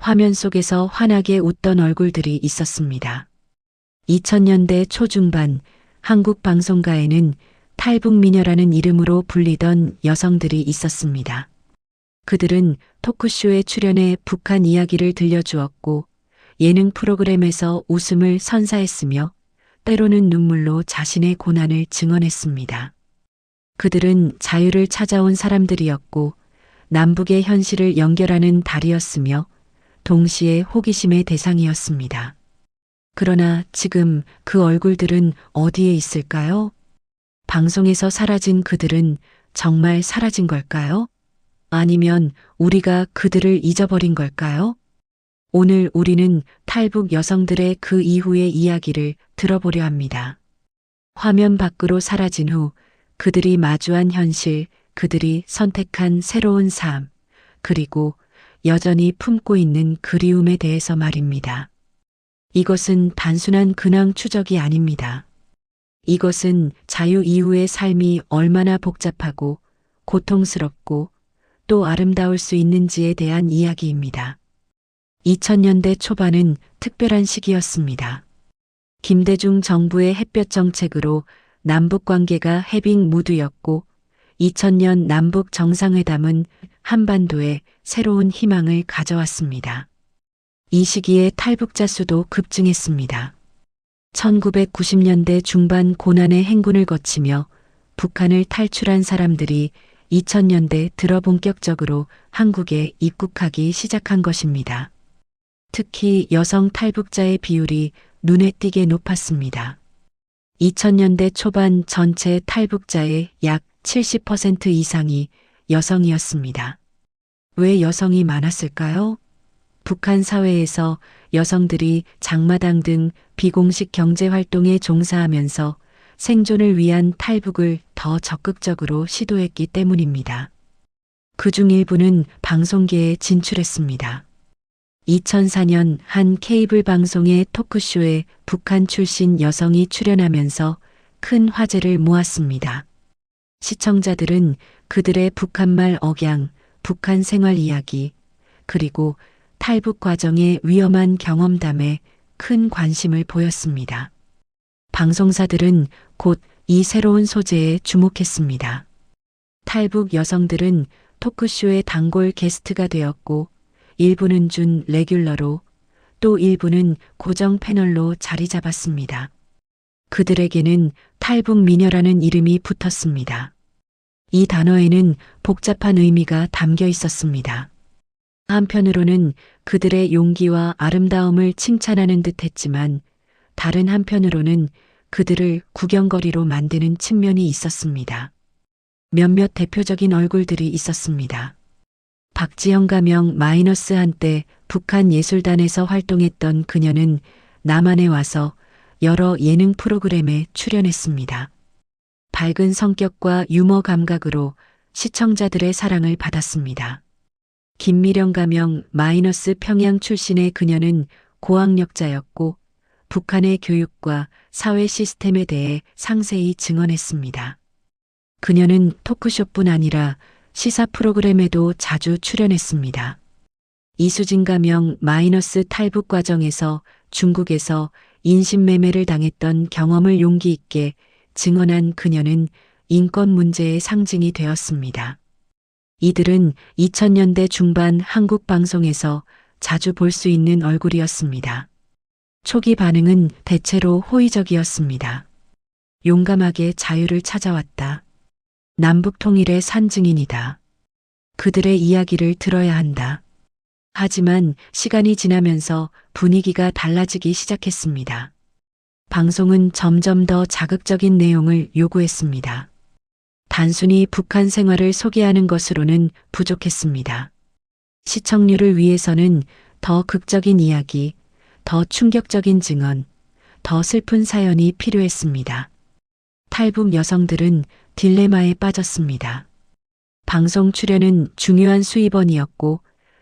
화면 속에서 환하게 웃던 얼굴들이 있었습니다. 2000년대 초중반 한국 방송가에는 탈북미녀라는 이름으로 불리던 여성들이 있었습니다. 그들은 토크쇼에 출연해 북한 이야기를 들려주었고 예능 프로그램에서 웃음을 선사했으며 때로는 눈물로 자신의 고난을 증언했습니다. 그들은 자유를 찾아온 사람들이었고 남북의 현실을 연결하는 달이었으며 동시에 호기심의 대상이었습니다. 그러나 지금 그 얼굴들은 어디에 있을까요? 방송에서 사라진 그들은 정말 사라진 걸까요? 아니면 우리가 그들을 잊어버린 걸까요? 오늘 우리는 탈북 여성들의 그 이후의 이야기를 들어보려 합니다. 화면 밖으로 사라진 후 그들이 마주한 현실, 그들이 선택한 새로운 삶, 그리고 여전히 품고 있는 그리움에 대해서 말입니다. 이것은 단순한 근황 추적이 아닙니다. 이것은 자유 이후의 삶이 얼마나 복잡하고 고통스럽고 또 아름다울 수 있는지에 대한 이야기입니다. 2000년대 초반은 특별한 시기였습니다. 김대중 정부의 햇볕 정책으로 남북 관계가 해빙 무드였고 2000년 남북 정상회담은 한반도에 새로운 희망을 가져왔습니다. 이 시기에 탈북자 수도 급증했습니다. 1990년대 중반 고난의 행군을 거치며 북한을 탈출한 사람들이 2000년대 들어 본격적으로 한국에 입국하기 시작한 것입니다. 특히 여성 탈북자의 비율이 눈에 띄게 높았습니다. 2000년대 초반 전체 탈북자의 약 70% 이상이 여성이었습니다. 왜 여성이 많았을까요? 북한 사회에서 여성들이 장마당 등 비공식 경제 활동에 종사하면서 생존을 위한 탈북을 더 적극적으로 시도했기 때문입니다. 그중 일부는 방송계에 진출했습니다. 2004년 한 케이블 방송의 토크쇼에 북한 출신 여성이 출연하면서 큰 화제를 모았습니다. 시청자들은 그들의 북한말 억양, 북한 생활 이야기, 그리고 탈북 과정의 위험한 경험담에 큰 관심을 보였습니다. 방송사들은 곧 이 새로운 소재에 주목했습니다. 탈북 여성들은 토크쇼의 단골 게스트가 되었고 일부는 준 레귤러로 또 일부는 고정 패널로 자리 잡았습니다. 그들에게는 탈북 미녀라는 이름이 붙었습니다. 이 단어에는 복잡한 의미가 담겨 있었습니다. 한편으로는 그들의 용기와 아름다움을 칭찬하는 듯 했지만 다른 한편으로는 그들을 구경거리로 만드는 측면이 있었습니다. 몇몇 대표적인 얼굴들이 있었습니다. 박지영 가명 마이너스 한때 북한 예술단에서 활동했던 그녀는 남한에 와서 여러 예능 프로그램에 출연했습니다. 밝은 성격과 유머 감각으로 시청자들의 사랑을 받았습니다. 김미령 가명 마이너스 평양 출신의 그녀는 고학력자였고 북한의 교육과 사회 시스템에 대해 상세히 증언했습니다. 그녀는 토크쇼뿐 아니라 시사 프로그램에도 자주 출연했습니다. 이수진 가명 마이너스 탈북 과정에서 중국에서 인신매매를 당했던 경험을 용기 있게 증언한 그녀는 인권 문제의 상징이 되었습니다. 이들은 2000년대 중반 한국 방송에서 자주 볼 수 있는 얼굴이었습니다. 초기 반응은 대체로 호의적이었습니다. 용감하게 자유를 찾아왔다. 남북 통일의 산증인이다. 그들의 이야기를 들어야 한다. 하지만 시간이 지나면서 분위기가 달라지기 시작했습니다. 방송은 점점 더 자극적인 내용을 요구했습니다. 단순히 북한 생활을 소개하는 것으로는 부족했습니다. 시청률을 위해서는 더 극적인 이야기, 더 충격적인 증언, 더 슬픈 사연이 필요했습니다. 탈북 여성들은 딜레마에 빠졌습니다. 방송 출연은 중요한 수입원이었고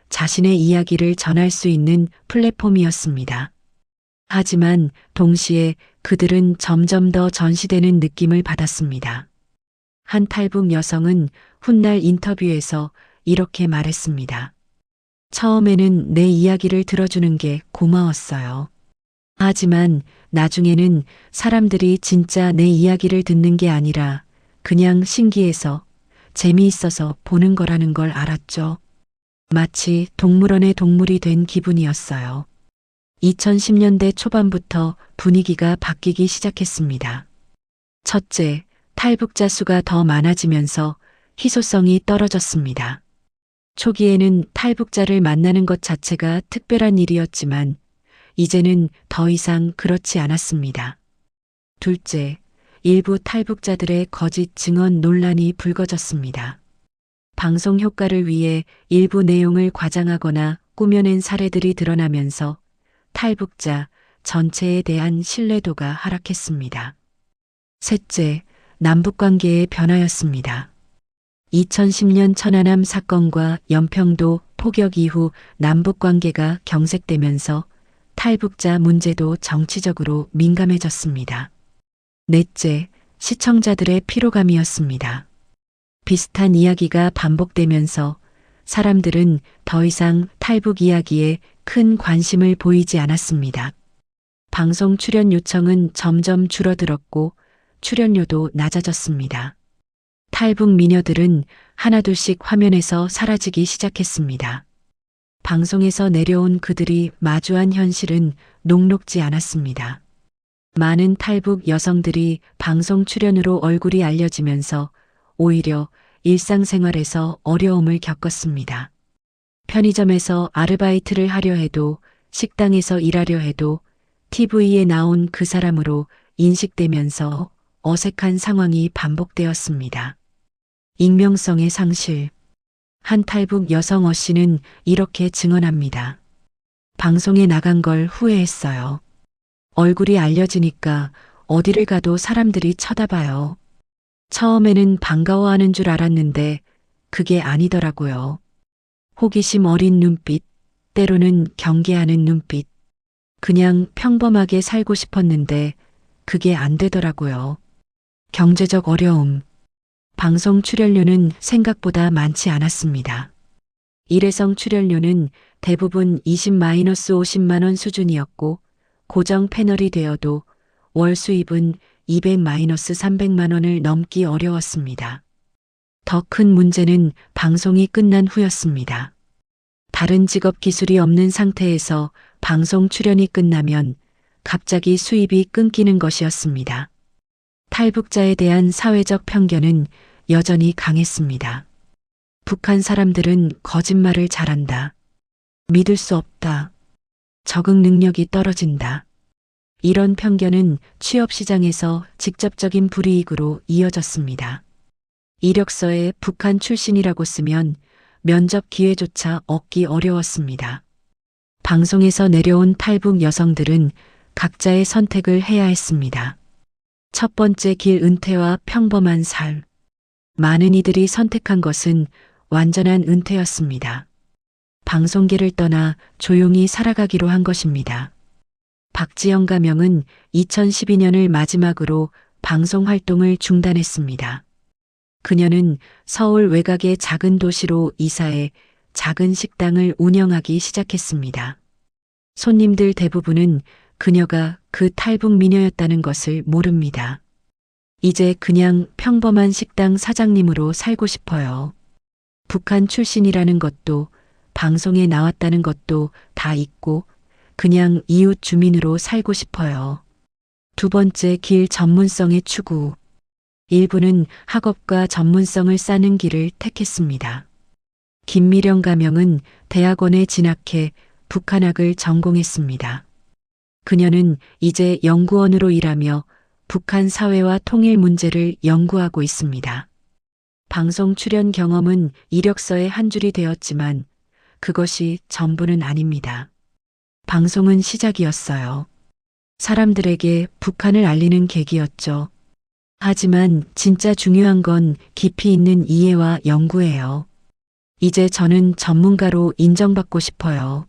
자신의 이야기를 전할 수 있는 플랫폼이었습니다. 하지만 동시에 그들은 점점 더 전시되는 느낌을 받았습니다. 한 탈북 여성은 훗날 인터뷰에서 이렇게 말했습니다. 처음에는 내 이야기를 들어주는 게 고마웠어요. 하지만 나중에는 사람들이 진짜 내 이야기를 듣는 게 아니라 그냥 신기해서 재미있어서 보는 거라는 걸 알았죠. 마치 동물원의 동물이 된 기분이었어요. 2010년대 초반부터 분위기가 바뀌기 시작했습니다. 첫째, 탈북자 수가 더 많아지면서 희소성이 떨어졌습니다. 초기에는 탈북자를 만나는 것 자체가 특별한 일이었지만 이제는 더 이상 그렇지 않았습니다. 둘째, 일부 탈북자들의 거짓 증언 논란이 불거졌습니다. 방송 효과를 위해 일부 내용을 과장하거나 꾸며낸 사례들이 드러나면서 탈북자 전체에 대한 신뢰도가 하락했습니다. 셋째, 남북관계의 변화였습니다. 2010년 천안함 사건과 연평도 포격 이후 남북관계가 경색되면서 탈북자 문제도 정치적으로 민감해졌습니다. 넷째, 시청자들의 피로감이었습니다. 비슷한 이야기가 반복되면서 사람들은 더 이상 탈북 이야기에 큰 관심을 보이지 않았습니다. 방송 출연 요청은 점점 줄어들었고 출연료도 낮아졌습니다. 탈북 미녀들은 하나둘씩 화면에서 사라지기 시작했습니다. 방송에서 내려온 그들이 마주한 현실은 녹록지 않았습니다. 많은 탈북 여성들이 방송 출연으로 얼굴이 알려지면서 오히려 일상생활에서 어려움을 겪었습니다. 편의점에서 아르바이트를 하려 해도, 식당에서 일하려 해도 TV에 나온 그 사람으로 인식되면서 어색한 상황이 반복되었습니다. 익명성의 상실. 한 탈북 여성 어 씨는 이렇게 증언합니다. 방송에 나간 걸 후회했어요. 얼굴이 알려지니까 어디를 가도 사람들이 쳐다봐요. 처음에는 반가워하는 줄 알았는데 그게 아니더라고요. 호기심 어린 눈빛, 때로는 경계하는 눈빛. 그냥 평범하게 살고 싶었는데 그게 안 되더라고요. 경제적 어려움. 방송 출연료는 생각보다 많지 않았습니다. 일회성 출연료는 대부분 20-50만 원 수준이었고 고정 패널이 되어도 월 수입은 200-300만 원을 넘기 어려웠습니다. 더 큰 문제는 방송이 끝난 후였습니다. 다른 직업 기술이 없는 상태에서 방송 출연이 끝나면 갑자기 수입이 끊기는 것이었습니다. 탈북자에 대한 사회적 편견은 여전히 강했습니다. 북한 사람들은 거짓말을 잘한다. 믿을 수 없다. 적응 능력이 떨어진다. 이런 편견은 취업 시장에서 직접적인 불이익으로 이어졌습니다. 이력서에 북한 출신이라고 쓰면 면접 기회조차 얻기 어려웠습니다. 방송에서 내려온 탈북 여성들은 각자의 선택을 해야 했습니다. 첫 번째 길 은퇴와 평범한 삶. 많은 이들이 선택한 것은 완전한 은퇴였습니다. 방송계를 떠나 조용히 살아가기로 한 것입니다. 박지영 가명은 2012년을 마지막으로 방송 활동을 중단했습니다. 그녀는 서울 외곽의 작은 도시로 이사해 작은 식당을 운영하기 시작했습니다. 손님들 대부분은 그녀가 그 탈북 미녀였다는 것을 모릅니다. 이제 그냥 평범한 식당 사장님으로 살고 싶어요. 북한 출신이라는 것도 방송에 나왔다는 것도 다 잊고 그냥 이웃 주민으로 살고 싶어요. 두 번째 길 전문성의 추구. 일부는 학업과 전문성을 쌓는 길을 택했습니다. 김미령 가명은 대학원에 진학해 북한학을 전공했습니다. 그녀는 이제 연구원으로 일하며 북한 사회와 통일 문제를 연구하고 있습니다. 방송 출연 경험은 이력서의 한 줄이 되었지만 그것이 전부는 아닙니다. 방송은 시작이었어요. 사람들에게 북한을 알리는 계기였죠. 하지만 진짜 중요한 건 깊이 있는 이해와 연구예요. 이제 저는 전문가로 인정받고 싶어요.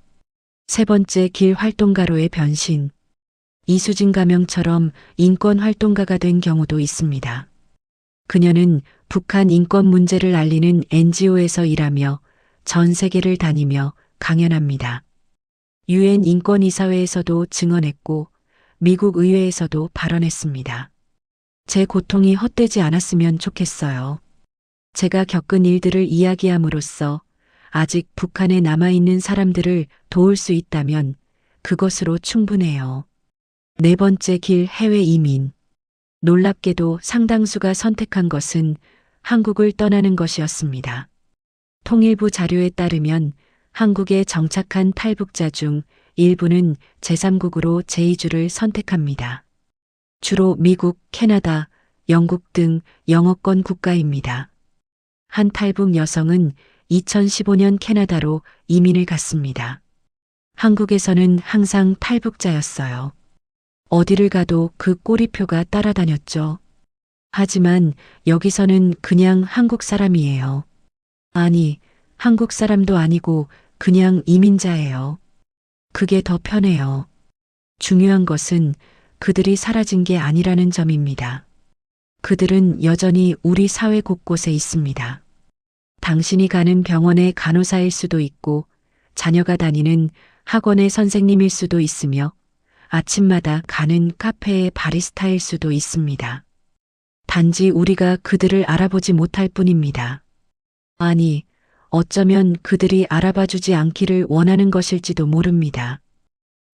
세 번째 길 활동가로의 변신. 이수진 가명처럼 인권 활동가가 된 경우도 있습니다. 그녀는 북한 인권 문제를 알리는 NGO에서 일하며 전 세계를 다니며 강연합니다. 유엔 인권이사회에서도 증언했고 미국 의회에서도 발언했습니다. 제 고통이 헛되지 않았으면 좋겠어요. 제가 겪은 일들을 이야기함으로써 아직 북한에 남아있는 사람들을 도울 수 있다면 그것으로 충분해요. 네 번째 길 해외 이민. 놀랍게도 상당수가 선택한 것은 한국을 떠나는 것이었습니다. 통일부 자료에 따르면 한국에 정착한 탈북자 중 일부는 제3국으로 제2주를 선택합니다. 주로 미국, 캐나다, 영국 등 영어권 국가입니다. 한 탈북 여성은 2015년 캐나다로 이민을 갔습니다. 한국에서는 항상 탈북자였어요. 어디를 가도 그 꼬리표가 따라다녔죠. 하지만 여기서는 그냥 한국 사람이에요. 아니, 한국 사람도 아니고 그냥 이민자예요. 그게 더 편해요. 중요한 것은 그들이 사라진 게 아니라는 점입니다. 그들은 여전히 우리 사회 곳곳에 있습니다. 당신이 가는 병원의 간호사일 수도 있고 자녀가 다니는 학원의 선생님일 수도 있으며 아침마다 가는 카페의 바리스타일 수도 있습니다. 단지 우리가 그들을 알아보지 못할 뿐입니다. 아니, 어쩌면 그들이 알아봐 주지 않기를 원하는 것일지도 모릅니다.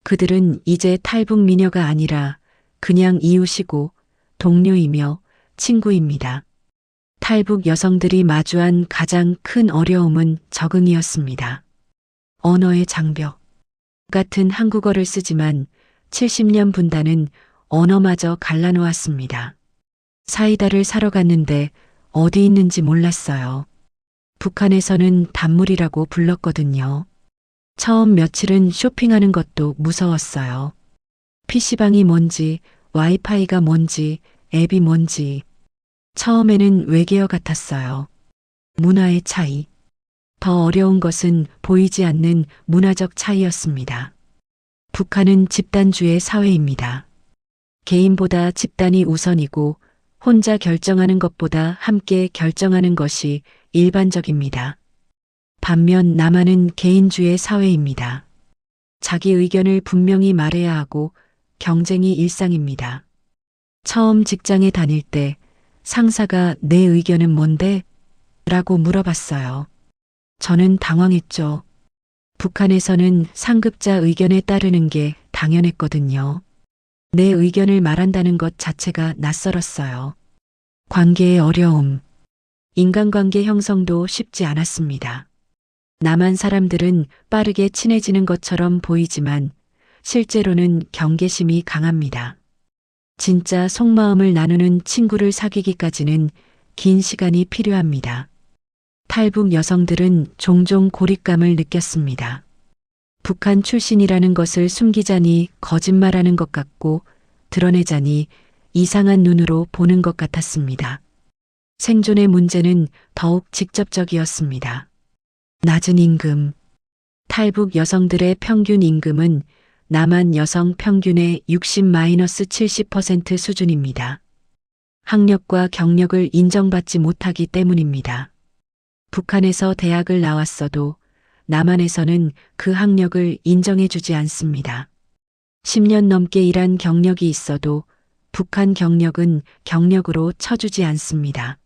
그들은 이제 탈북 미녀가 아니라 그냥 이웃이고 동료이며 친구입니다. 탈북 여성들이 마주한 가장 큰 어려움은 적응이었습니다. 언어의 장벽. 같은 한국어를 쓰지만 70년 분단은 언어마저 갈라놓았습니다. 사이다를 사러 갔는데 어디 있는지 몰랐어요. 북한에서는 단물이라고 불렀거든요. 처음 며칠은 쇼핑하는 것도 무서웠어요. PC방이 뭔지, 와이파이가 뭔지, 앱이 뭔지. 처음에는 외계어 같았어요. 문화의 차이. 더 어려운 것은 보이지 않는 문화적 차이였습니다. 북한은 집단주의 사회입니다. 개인보다 집단이 우선이고 혼자 결정하는 것보다 함께 결정하는 것이 일반적입니다. 반면 남한은 개인주의 사회입니다. 자기 의견을 분명히 말해야 하고 경쟁이 일상입니다. 처음 직장에 다닐 때 상사가 내 의견은 뭔데? 라고 물어봤어요. 저는 당황했죠. 북한에서는 상급자 의견에 따르는 게 당연했거든요. 내 의견을 말한다는 것 자체가 낯설었어요. 관계의 어려움. 인간관계 형성도 쉽지 않았습니다. 남한 사람들은 빠르게 친해지는 것처럼 보이지만 실제로는 경계심이 강합니다. 진짜 속마음을 나누는 친구를 사귀기까지는 긴 시간이 필요합니다. 탈북 여성들은 종종 고립감을 느꼈습니다. 북한 출신이라는 것을 숨기자니 거짓말하는 것 같고 드러내자니 이상한 눈으로 보는 것 같았습니다. 생존의 문제는 더욱 직접적이었습니다. 낮은 임금. 탈북 여성들의 평균 임금은 남한 여성 평균의 60-70% 수준입니다. 학력과 경력을 인정받지 못하기 때문입니다. 북한에서 대학을 나왔어도 남한에서는 그 학력을 인정해주지 않습니다. 10년 넘게 일한 경력이 있어도 북한 경력은 경력으로 쳐주지 않습니다.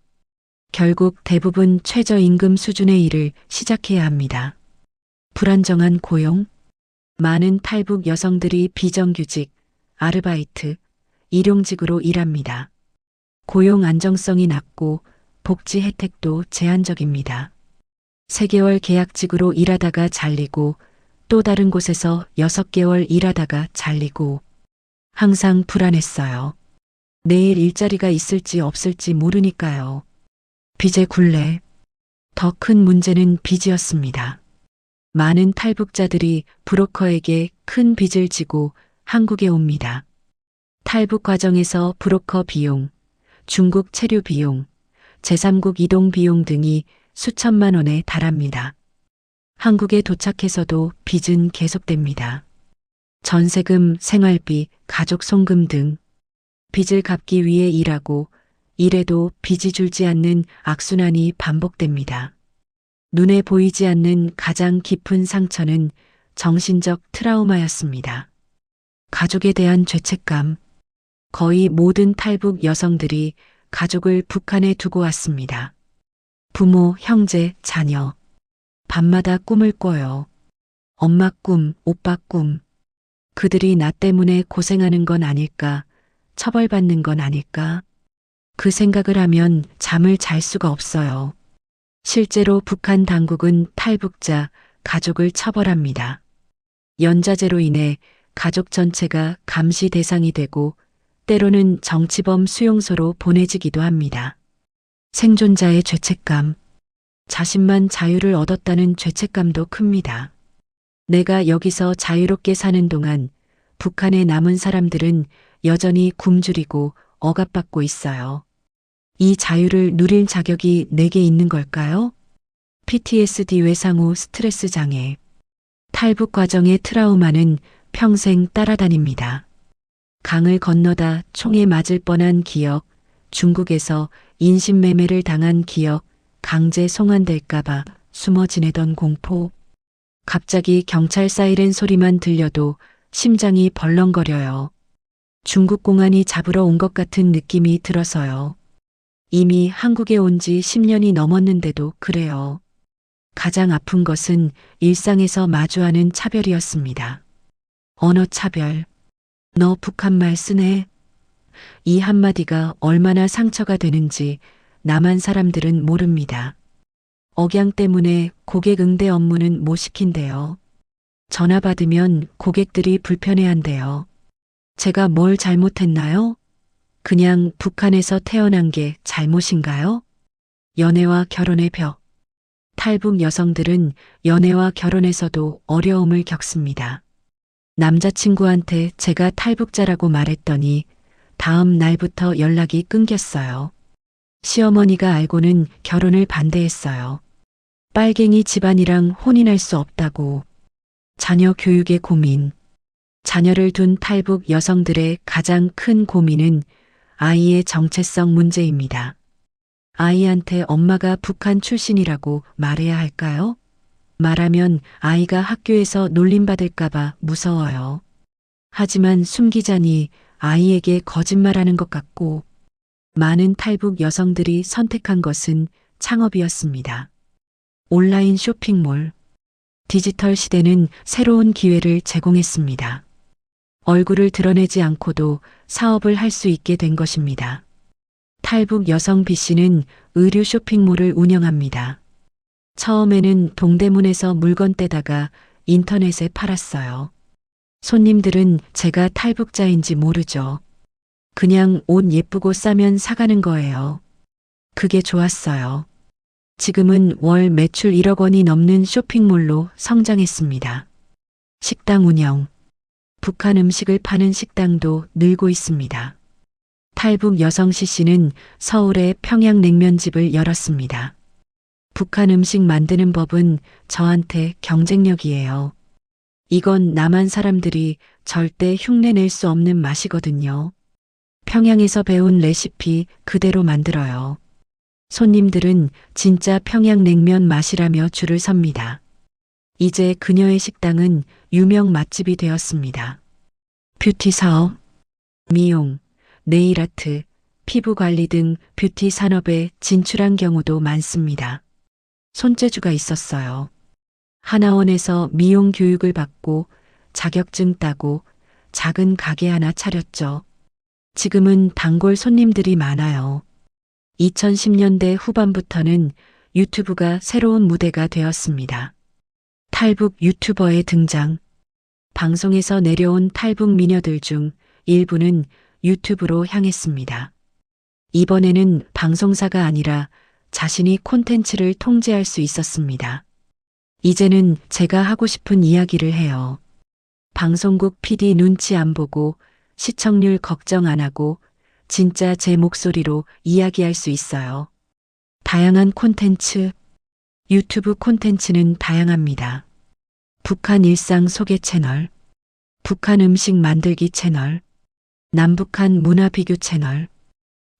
결국 대부분 최저임금 수준의 일을 시작해야 합니다. 불안정한 고용. 많은 탈북 여성들이 비정규직, 아르바이트, 일용직으로 일합니다. 고용 안정성이 낮고 복지 혜택도 제한적입니다. 3개월 계약직으로 일하다가 잘리고 또 다른 곳에서 6개월 일하다가 잘리고 항상 불안했어요. 내일 일자리가 있을지 없을지 모르니까요. 빚의 굴레. 더 큰 문제는 빚이었습니다. 많은 탈북자들이 브로커에게 큰 빚을 지고 한국에 옵니다. 탈북 과정에서 브로커 비용, 중국 체류 비용, 제3국 이동 비용 등이 수천만 원에 달합니다. 한국에 도착해서도 빚은 계속됩니다. 전세금, 생활비, 가족 송금 등 빚을 갚기 위해 일하고 일해도 빚이 줄지 않는 악순환이 반복됩니다. 눈에 보이지 않는 가장 깊은 상처는 정신적 트라우마였습니다. 가족에 대한 죄책감. 거의 모든 탈북 여성들이 가족을 북한에 두고 왔습니다. 부모, 형제, 자녀. 밤마다 꿈을 꿔요. 엄마 꿈, 오빠 꿈. 그들이 나 때문에 고생하는 건 아닐까? 처벌받는 건 아닐까? 그 생각을 하면 잠을 잘 수가 없어요. 실제로 북한 당국은 탈북자, 가족을 처벌합니다. 연좌제로 인해 가족 전체가 감시 대상이 되고 때로는 정치범 수용소로 보내지기도 합니다. 생존자의 죄책감. 자신만 자유를 얻었다는 죄책감도 큽니다. 내가 여기서 자유롭게 사는 동안 북한에 남은 사람들은 여전히 굶주리고 억압받고 있어요. 이 자유를 누릴 자격이 내게 있는 걸까요? PTSD 외상 후 스트레스 장애. 탈북 과정의 트라우마는 평생 따라다닙니다. 강을 건너다 총에 맞을 뻔한 기억, 중국에서 인신매매를 당한 기억, 강제 송환될까봐 숨어 지내던 공포. 갑자기 경찰 사이렌 소리만 들려도 심장이 벌렁거려요. 중국 공안이 잡으러 온 것 같은 느낌이 들어서요. 이미 한국에 온 지 10년이 넘었는데도 그래요. 가장 아픈 것은 일상에서 마주하는 차별이었습니다. 언어 차별. 너 북한말 쓰네. 이 한마디가 얼마나 상처가 되는지 남한 사람들은 모릅니다. 억양 때문에 고객 응대 업무는 못 시킨대요. 전화 받으면 고객들이 불편해한대요. 제가 뭘 잘못했나요? 그냥 북한에서 태어난 게 잘못인가요? 연애와 결혼의 벽. 탈북 여성들은 연애와 결혼에서도 어려움을 겪습니다. 남자친구한테 제가 탈북자라고 말했더니 다음 날부터 연락이 끊겼어요. 시어머니가 알고는 결혼을 반대했어요. 빨갱이 집안이랑 혼인할 수 없다고. 자녀 교육의 고민. 자녀를 둔 탈북 여성들의 가장 큰 고민은 아이의 정체성 문제입니다. 아이한테 엄마가 북한 출신이라고 말해야 할까요? 말하면 아이가 학교에서 놀림받을까봐 무서워요. 하지만 숨기자니 아이에게 거짓말하는 것 같고, 많은 탈북 여성들이 선택한 것은 창업이었습니다. 온라인 쇼핑몰. 디지털 시대는 새로운 기회를 제공했습니다. 얼굴을 드러내지 않고도 사업을 할 수 있게 된 것입니다. 탈북 여성 B씨는 의류 쇼핑몰을 운영합니다. 처음에는 동대문에서 물건 떼다가 인터넷에 팔았어요. 손님들은 제가 탈북자인지 모르죠. 그냥 옷 예쁘고 싸면 사가는 거예요. 그게 좋았어요. 지금은 월 매출 1억 원이 넘는 쇼핑몰로 성장했습니다. 식당 운영. 북한 음식을 파는 식당도 늘고 있습니다. 탈북 여성 C씨는 서울에 평양냉면집을 열었습니다. 북한 음식 만드는 법은 저한테 경쟁력이에요. 이건 남한 사람들이 절대 흉내낼 수 없는 맛이거든요. 평양에서 배운 레시피 그대로 만들어요. 손님들은 진짜 평양냉면 맛이라며 줄을 섭니다. 이제 그녀의 식당은 유명 맛집이 되었습니다. 뷰티 사업, 미용, 네일아트, 피부관리 등 뷰티 산업에 진출한 경우도 많습니다. 손재주가 있었어요. 하나원에서 미용 교육을 받고 자격증 따고 작은 가게 하나 차렸죠. 지금은 단골 손님들이 많아요. 2010년대 후반부터는 유튜브가 새로운 무대가 되었습니다. 탈북 유튜버의 등장. 방송에서 내려온 탈북 미녀들 중 일부는 유튜브로 향했습니다. 이번에는 방송사가 아니라 자신이 콘텐츠를 통제할 수 있었습니다. 이제는 제가 하고 싶은 이야기를 해요. 방송국 PD 눈치 안 보고 시청률 걱정 안 하고 진짜 제 목소리로 이야기할 수 있어요. 다양한 콘텐츠. 유튜브 콘텐츠는 다양합니다. 북한 일상 소개 채널, 북한 음식 만들기 채널, 남북한 문화 비교 채널,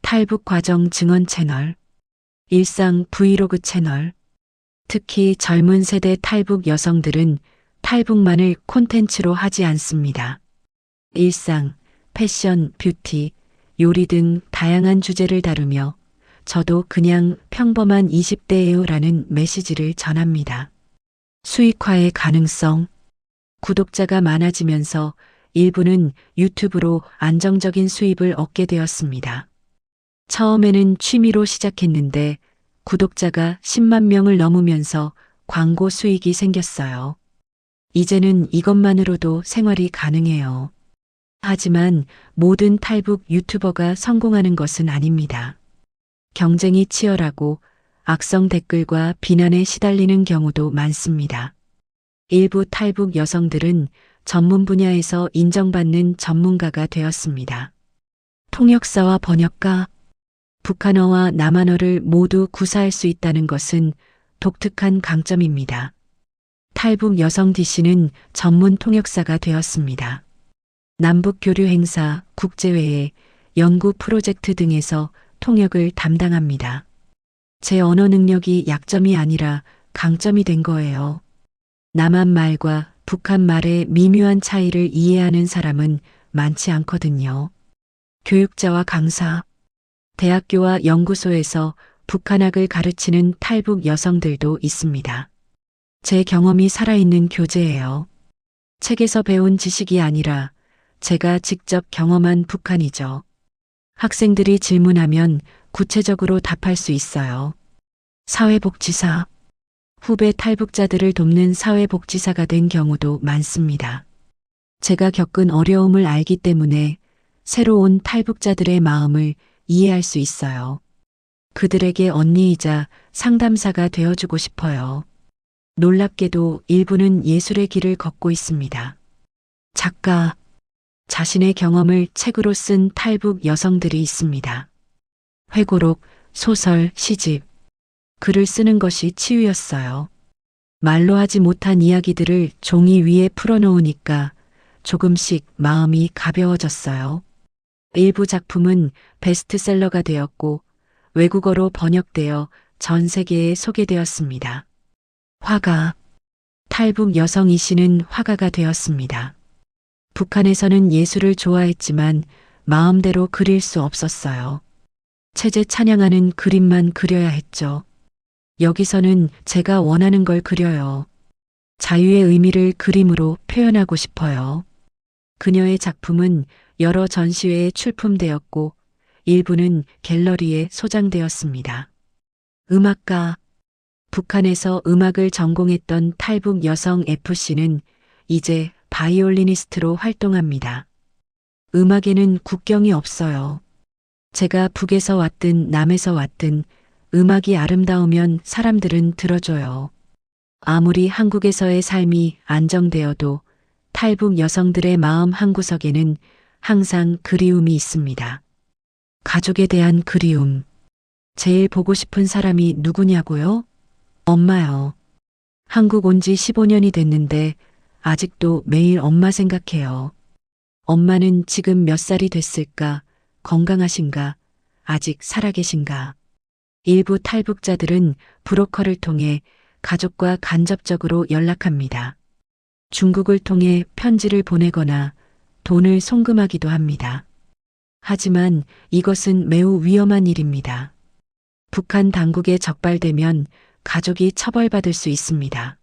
탈북 과정 증언 채널, 일상 브이로그 채널, 특히 젊은 세대 탈북 여성들은 탈북만을 콘텐츠로 하지 않습니다. 일상, 패션, 뷰티, 요리 등 다양한 주제를 다루며 저도 그냥 평범한 20대예요라는 메시지를 전합니다. 수익화의 가능성. 구독자가 많아지면서 일부는 유튜브로 안정적인 수입을 얻게 되었습니다. 처음에는 취미로 시작했는데 구독자가 10만 명을 넘으면서 광고 수익이 생겼어요. 이제는 이것만으로도 생활이 가능해요. 하지만 모든 탈북 유튜버가 성공하는 것은 아닙니다. 경쟁이 치열하고 악성 댓글과 비난에 시달리는 경우도 많습니다. 일부 탈북 여성들은 전문 분야에서 인정받는 전문가가 되었습니다. 통역사와 번역가, 북한어와 남한어를 모두 구사할 수 있다는 것은 독특한 강점입니다. 탈북 여성 D씨는 전문 통역사가 되었습니다. 남북 교류 행사, 국제회의, 연구 프로젝트 등에서 통역을 담당합니다. 제 언어 능력이 약점이 아니라 강점이 된 거예요. 남한 말과 북한 말의 미묘한 차이를 이해하는 사람은 많지 않거든요. 교육자와 강사, 대학교와 연구소에서 북한학을 가르치는 탈북 여성들도 있습니다. 제 경험이 살아있는 교재예요. 책에서 배운 지식이 아니라 제가 직접 경험한 북한이죠. 학생들이 질문하면 구체적으로 답할 수 있어요. 사회복지사, 후배 탈북자들을 돕는 사회복지사가 된 경우도 많습니다. 제가 겪은 어려움을 알기 때문에 새로운 탈북자들의 마음을 이해할 수 있어요. 그들에게 언니이자 상담사가 되어주고 싶어요. 놀랍게도 일부는 예술의 길을 걷고 있습니다. 작가, 자신의 경험을 책으로 쓴 탈북 여성들이 있습니다. 회고록, 소설, 시집, 글을 쓰는 것이 치유였어요. 말로 하지 못한 이야기들을 종이 위에 풀어놓으니까 조금씩 마음이 가벼워졌어요. 일부 작품은 베스트셀러가 되었고 외국어로 번역되어 전 세계에 소개되었습니다. 화가, 탈북 여성 이 씨는 화가가 되었습니다. 북한에서는 예술을 좋아했지만 마음대로 그릴 수 없었어요. 체제 찬양하는 그림만 그려야 했죠. 여기서는 제가 원하는 걸 그려요. 자유의 의미를 그림으로 표현하고 싶어요. 그녀의 작품은 여러 전시회에 출품되었고 일부는 갤러리에 소장되었습니다. 음악가, 북한에서 음악을 전공했던 탈북 여성 F씨는 이제 바이올리니스트로 활동합니다. 음악에는 국경이 없어요. 제가 북에서 왔든 남에서 왔든 음악이 아름다우면 사람들은 들어줘요. 아무리 한국에서의 삶이 안정되어도 탈북 여성들의 마음 한구석에는 항상 그리움이 있습니다. 가족에 대한 그리움. 제일 보고 싶은 사람이 누구냐고요? 엄마요. 한국 온 지 15년이 됐는데 아직도 매일 엄마 생각해요. 엄마는 지금 몇 살이 됐을까? 건강하신가? 아직 살아계신가? 일부 탈북자들은 브로커를 통해 가족과 간접적으로 연락합니다. 중국을 통해 편지를 보내거나 돈을 송금하기도 합니다. 하지만 이것은 매우 위험한 일입니다. 북한 당국에 적발되면 가족이 처벌받을 수 있습니다.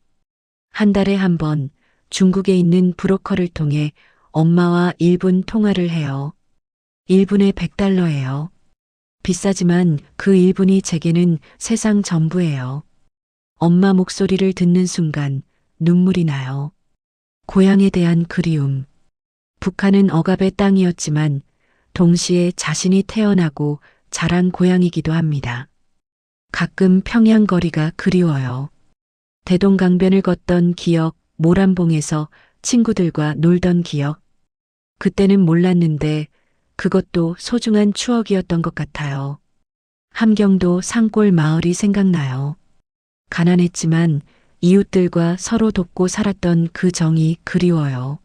한 달에 한 번 중국에 있는 브로커를 통해 엄마와 1분 통화를 해요. 1분에 $100예요. 비싸지만 그 1분이 제게는 세상 전부예요. 엄마 목소리를 듣는 순간 눈물이 나요. 고향에 대한 그리움. 북한은 억압의 땅이었지만 동시에 자신이 태어나고 자란 고향이기도 합니다. 가끔 평양 거리가 그리워요. 대동강변을 걷던 기억, 모란봉에서 친구들과 놀던 기억. 그때는 몰랐는데 그것도 소중한 추억이었던 것 같아요. 함경도 산골 마을이 생각나요. 가난했지만 이웃들과 서로 돕고 살았던 그 정이 그리워요.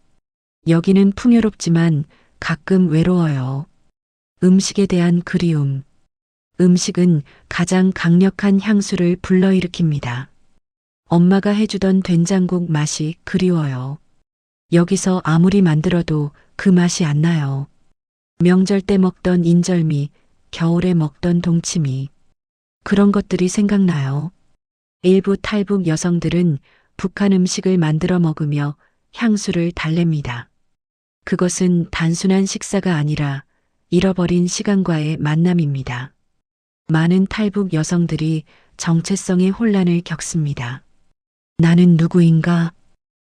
여기는 풍요롭지만 가끔 외로워요. 음식에 대한 그리움. 음식은 가장 강력한 향수를 불러일으킵니다. 엄마가 해주던 된장국 맛이 그리워요. 여기서 아무리 만들어도 그 맛이 안 나요. 명절 때 먹던 인절미, 겨울에 먹던 동치미. 그런 것들이 생각나요. 일부 탈북 여성들은 북한 음식을 만들어 먹으며 향수를 달랩니다. 그것은 단순한 식사가 아니라 잃어버린 시간과의 만남입니다. 많은 탈북 여성들이 정체성의 혼란을 겪습니다. 나는 누구인가?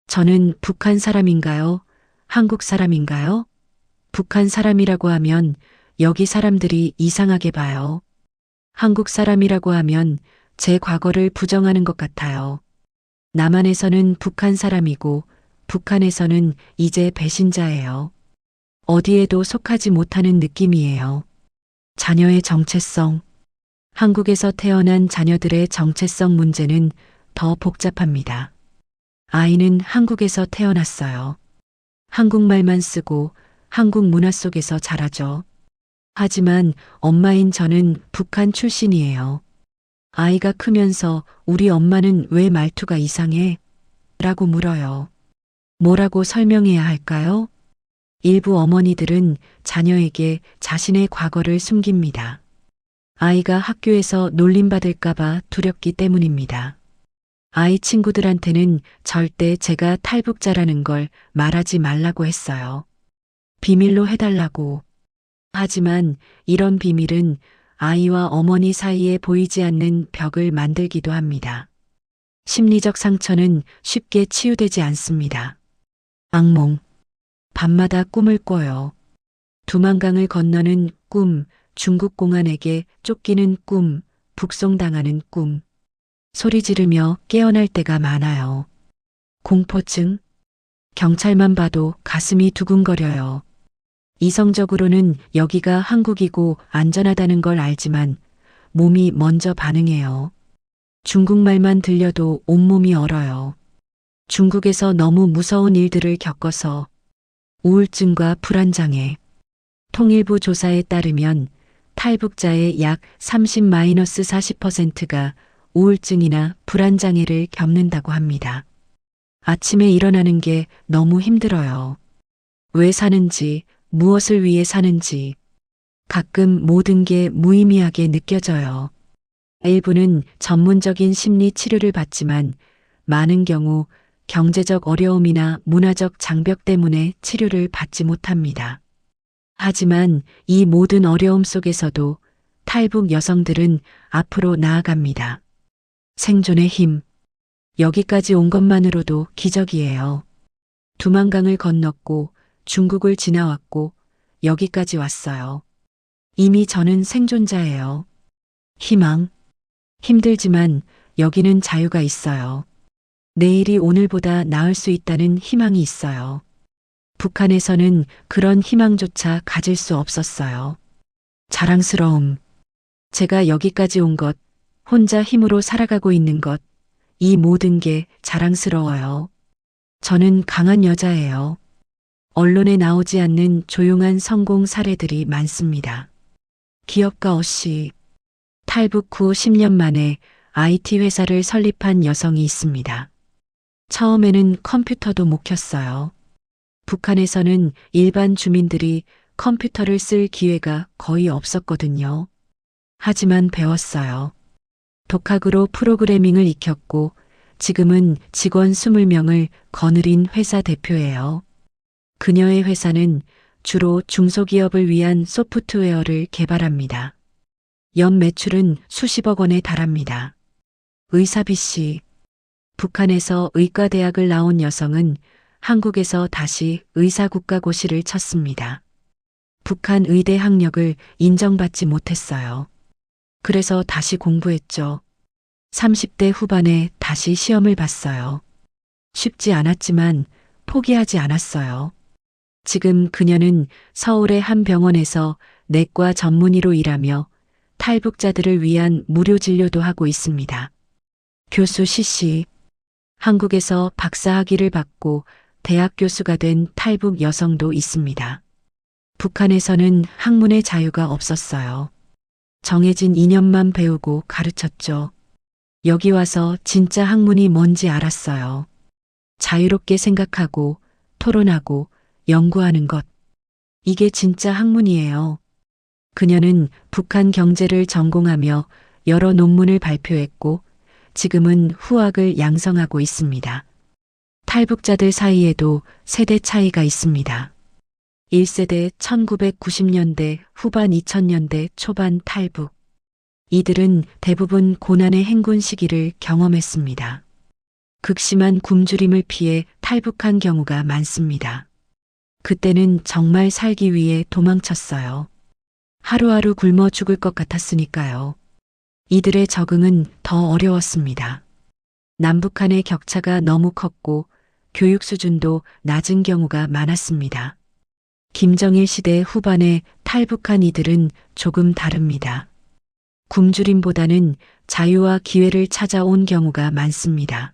저는 북한 사람인가요? 한국 사람인가요? 북한 사람이라고 하면 여기 사람들이 이상하게 봐요. 한국 사람이라고 하면 제 과거를 부정하는 것 같아요. 남한에서는 북한 사람이고 북한에서는 이제 배신자예요. 어디에도 속하지 못하는 느낌이에요. 자녀의 정체성. 한국에서 태어난 자녀들의 정체성 문제는 더 복잡합니다. 아이는 한국에서 태어났어요. 한국말만 쓰고 한국 문화 속에서 자라죠. 하지만 엄마인 저는 북한 출신이에요. 아이가 크면서 우리 엄마는 왜 말투가 이상해? 라고 물어요. 뭐라고 설명해야 할까요? 일부 어머니들은 자녀에게 자신의 과거를 숨깁니다. 아이가 학교에서 놀림받을까봐 두렵기 때문입니다. 아이 친구들한테는 절대 제가 탈북자라는 걸 말하지 말라고 했어요. 비밀로 해달라고. 하지만 이런 비밀은 아이와 어머니 사이에 보이지 않는 벽을 만들기도 합니다. 심리적 상처는 쉽게 치유되지 않습니다. 악몽. 밤마다 꿈을 꿔요. 두만강을 건너는 꿈, 중국 공안에게 쫓기는 꿈, 북송당하는 꿈. 소리 지르며 깨어날 때가 많아요. 공포증. 경찰만 봐도 가슴이 두근거려요. 이성적으로는 여기가 한국이고 안전하다는 걸 알지만 몸이 먼저 반응해요. 중국말만 들려도 온몸이 얼어요. 중국에서 너무 무서운 일들을 겪어서 우울증과 불안장애. 통일부 조사에 따르면 탈북자의 약 30-40%가 우울증이나 불안장애를 겪는다고 합니다. 아침에 일어나는 게 너무 힘들어요. 왜 사는지, 무엇을 위해 사는지. 가끔 모든 게 무의미하게 느껴져요. 일부는 전문적인 심리 치료를 받지만 많은 경우 경제적 어려움이나 문화적 장벽 때문에 치료를 받지 못합니다. 하지만 이 모든 어려움 속에서도 탈북 여성들은 앞으로 나아갑니다. 생존의 힘. 여기까지 온 것만으로도 기적이에요. 두만강을 건넜고 중국을 지나왔고 여기까지 왔어요. 이미 저는 생존자예요. 희망. 힘들지만 여기는 자유가 있어요. 내일이 오늘보다 나을 수 있다는 희망이 있어요. 북한에서는 그런 희망조차 가질 수 없었어요. 자랑스러움. 제가 여기까지 온 것, 혼자 힘으로 살아가고 있는 것, 이 모든 게 자랑스러워요. 저는 강한 여자예요. 언론에 나오지 않는 조용한 성공 사례들이 많습니다. 기업가 어씨. 탈북 후 10년 만에 IT 회사를 설립한 여성이 있습니다. 처음에는 컴퓨터도 못 켰어요. 북한에서는 일반 주민들이 컴퓨터를 쓸 기회가 거의 없었거든요. 하지만 배웠어요. 독학으로 프로그래밍을 익혔고 지금은 직원 20명을 거느린 회사 대표예요. 그녀의 회사는 주로 중소기업을 위한 소프트웨어를 개발합니다. 연 매출은 수십억 원에 달합니다. 의사비 씨. 북한에서 의과대학을 나온 여성은 한국에서 다시 의사국가고시를 쳤습니다. 북한 의대 학력을 인정받지 못했어요. 그래서 다시 공부했죠. 30대 후반에 다시 시험을 봤어요. 쉽지 않았지만 포기하지 않았어요. 지금 그녀는 서울의 한 병원에서 내과 전문의로 일하며 탈북자들을 위한 무료 진료도 하고 있습니다. 교수 시씨. 한국에서 박사학위를 받고 대학 교수가 된 탈북 여성도 있습니다. 북한에서는 학문의 자유가 없었어요. 정해진 이념만 배우고 가르쳤죠. 여기 와서 진짜 학문이 뭔지 알았어요. 자유롭게 생각하고 토론하고 연구하는 것. 이게 진짜 학문이에요. 그녀는 북한 경제를 전공하며 여러 논문을 발표했고 지금은 후학을 양성하고 있습니다. 탈북자들 사이에도 세대 차이가 있습니다. 1세대 1990년대 후반 2000년대 초반 탈북. 이들은 대부분 고난의 행군 시기를 경험했습니다. 극심한 굶주림을 피해 탈북한 경우가 많습니다. 그때는 정말 살기 위해 도망쳤어요. 하루하루 굶어 죽을 것 같았으니까요. 이들의 적응은 더 어려웠습니다. 남북한의 격차가 너무 컸고 교육 수준도 낮은 경우가 많았습니다. 김정일 시대 후반에 탈북한 이들은 조금 다릅니다. 굶주림보다는 자유와 기회를 찾아온 경우가 많습니다.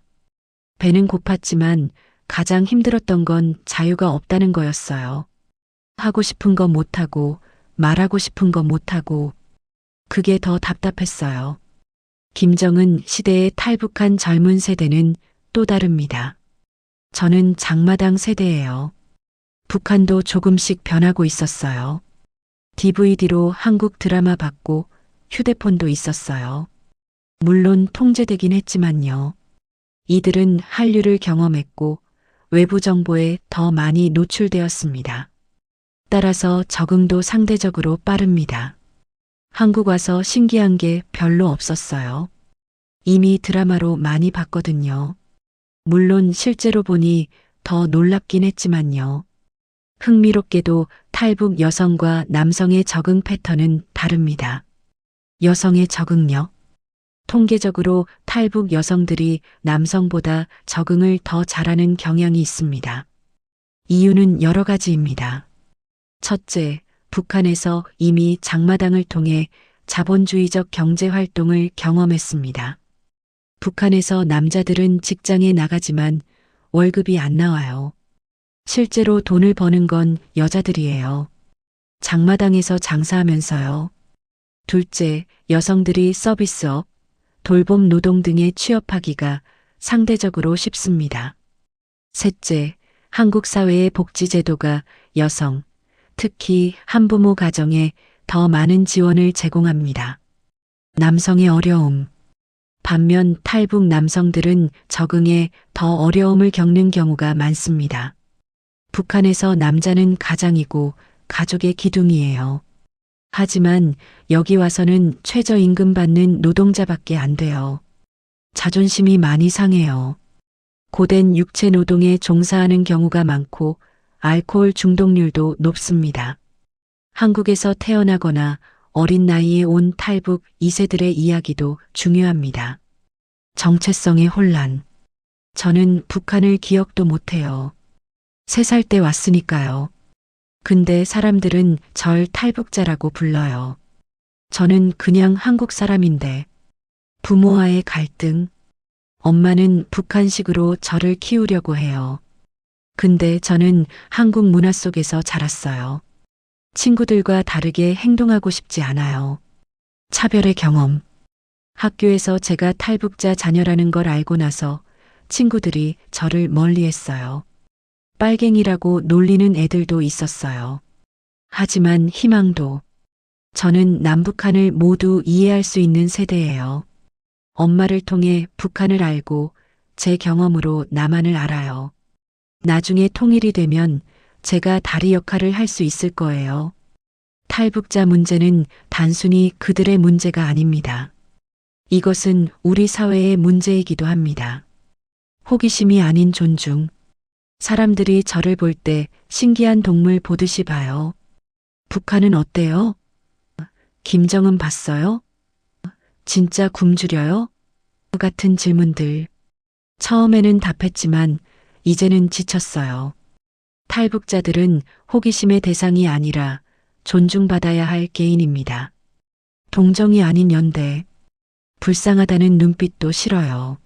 배는 고팠지만 가장 힘들었던 건 자유가 없다는 거였어요. 하고 싶은 거 못하고 말하고 싶은 거 못하고 그게 더 답답했어요. 김정은 시대에 탈북한 젊은 세대는 또 다릅니다. 저는 장마당 세대예요. 북한도 조금씩 변하고 있었어요. DVD로 한국 드라마 봤고 휴대폰도 있었어요. 물론 통제되긴 했지만요. 이들은 한류를 경험했고 외부 정보에 더 많이 노출되었습니다. 따라서 적응도 상대적으로 빠릅니다. 한국 와서 신기한 게 별로 없었어요. 이미 드라마로 많이 봤거든요. 물론 실제로 보니 더 놀랍긴 했지만요. 흥미롭게도 탈북 여성과 남성의 적응 패턴은 다릅니다. 여성의 적응력. 통계적으로 탈북 여성들이 남성보다 적응을 더 잘하는 경향이 있습니다. 이유는 여러 가지입니다. 첫째, 북한에서 이미 장마당을 통해 자본주의적 경제 활동을 경험했습니다. 북한에서 남자들은 직장에 나가지만 월급이 안 나와요. 실제로 돈을 버는 건 여자들이에요. 장마당에서 장사하면서요. 둘째, 여성들이 서비스업, 돌봄 노동 등에 취업하기가 상대적으로 쉽습니다. 셋째, 한국 사회의 복지제도가 여성, 특히 한부모 가정에 더 많은 지원을 제공합니다. 남성의 어려움. 반면 탈북 남성들은 적응에 더 어려움을 겪는 경우가 많습니다. 북한에서 남자는 가장이고 가족의 기둥이에요. 하지만 여기 와서는 최저임금 받는 노동자밖에 안 돼요. 자존심이 많이 상해요. 고된 육체 노동에 종사하는 경우가 많고 알코올 중독률도 높습니다. 한국에서 태어나거나 어린 나이에 온 탈북 2세들의 이야기도 중요합니다. 정체성의 혼란. 저는 북한을 기억도 못해요. 3살 때 왔으니까요. 근데 사람들은 절 탈북자라고 불러요. 저는 그냥 한국 사람인데 부모와의 갈등. 엄마는 북한식으로 저를 키우려고 해요. 근데 저는 한국 문화 속에서 자랐어요. 친구들과 다르게 행동하고 싶지 않아요. 차별의 경험. 학교에서 제가 탈북자 자녀라는 걸 알고 나서 친구들이 저를 멀리했어요. 빨갱이라고 놀리는 애들도 있었어요. 하지만 희망도. 저는 남북한을 모두 이해할 수 있는 세대예요. 엄마를 통해 북한을 알고 제 경험으로 남한을 알아요. 나중에 통일이 되면 제가 다리 역할을 할 수 있을 거예요. 탈북자 문제는 단순히 그들의 문제가 아닙니다. 이것은 우리 사회의 문제이기도 합니다. 호기심이 아닌 존중. 사람들이 저를 볼 때 신기한 동물 보듯이 봐요. 북한은 어때요? 김정은 봤어요? 진짜 굶주려요? 같은 질문들. 처음에는 답했지만 이제는 지쳤어요. 탈북자들은 호기심의 대상이 아니라 존중받아야 할 개인입니다. 동정이 아닌 연대. 불쌍하다는 눈빛도 싫어요.